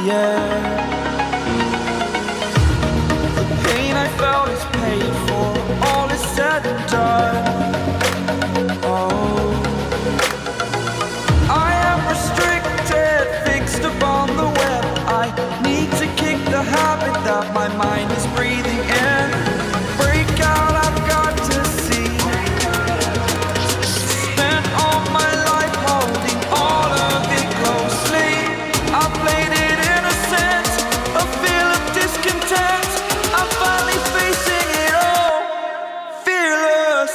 yeah. The pain I felt is paid for, all is said and done. Oh, I am restricted, fixed upon the web. I need to kick the habit that my mind is breathing in. Break out, I've got to see. Spent all my life holding all of it closely. I played it innocent, a feel of discontent. I'm finally facing it all, fearless.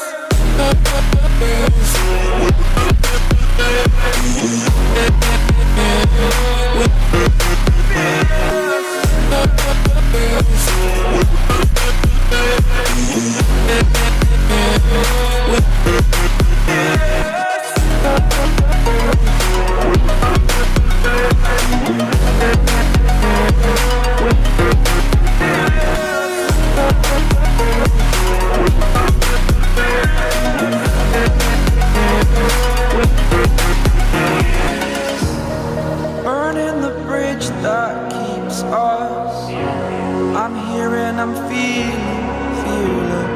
Burning the bridge that keeps us. I'm here and I'm feeling fearless.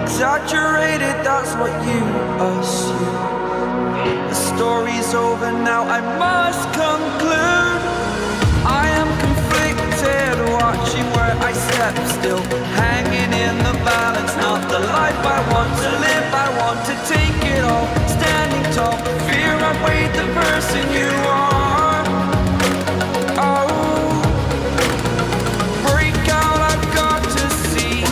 Exaggerated, that's what you assume. The story's over now, I must conclude. I am conflicted, watching where I step still, hanging in the balance. Not the life I want to live, I want to take it all. Standing tall, fear I weighed the person you are. Oh, break out, I've got to see.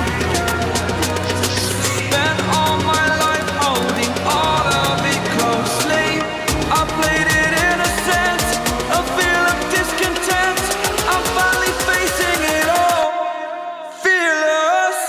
Spent all my life holding all of it closely. I played it innocent, a feel of discontent. I'm finally facing it all, fearless.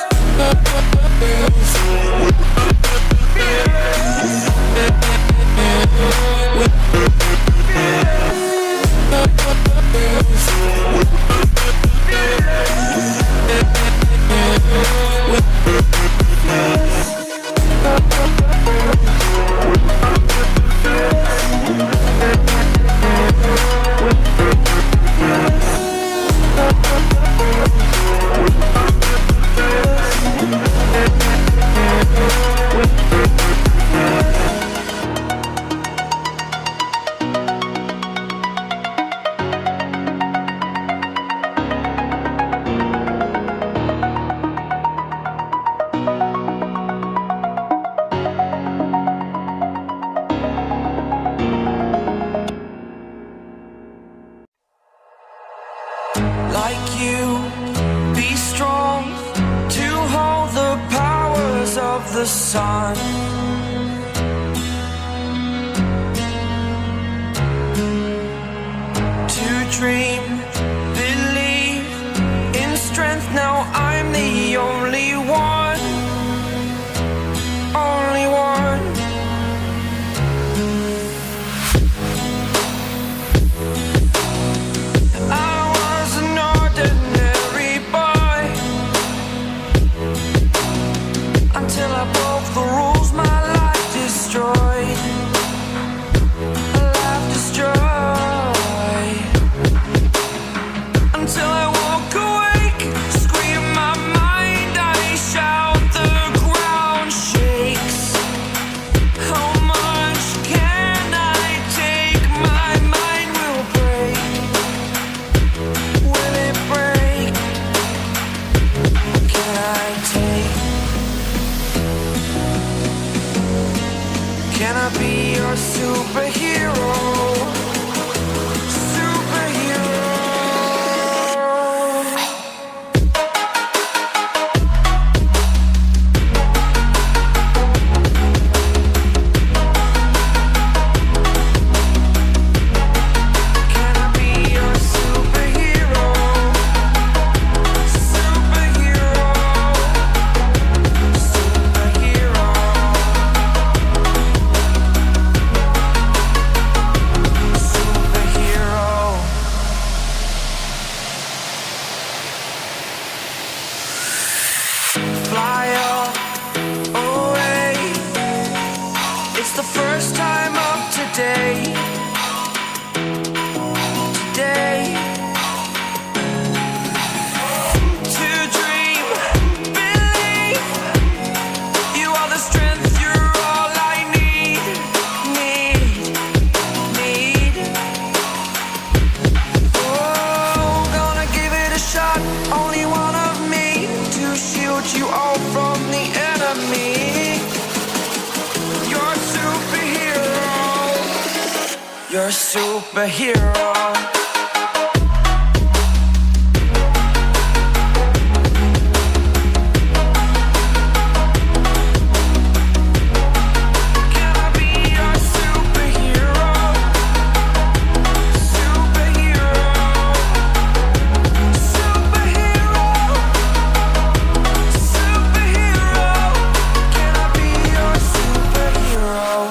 Like you, be strong to hold the powers of the sun. To dream, believe in strength. Now I'm the only one, only one. Until I broke the rules, my life destroyed. Life destroyed. Until I woke awake, scream my mind, I shout, the ground shakes. How much can I take? My mind will break. Will it break? Can I take? Can I be your superhero? Superhero. Can I be your superhero? Superhero. Superhero. Fly away. It's the first time of today. Today superhero? Can I be your superhero? Superhero. Superhero. Superhero. Can I be your superhero?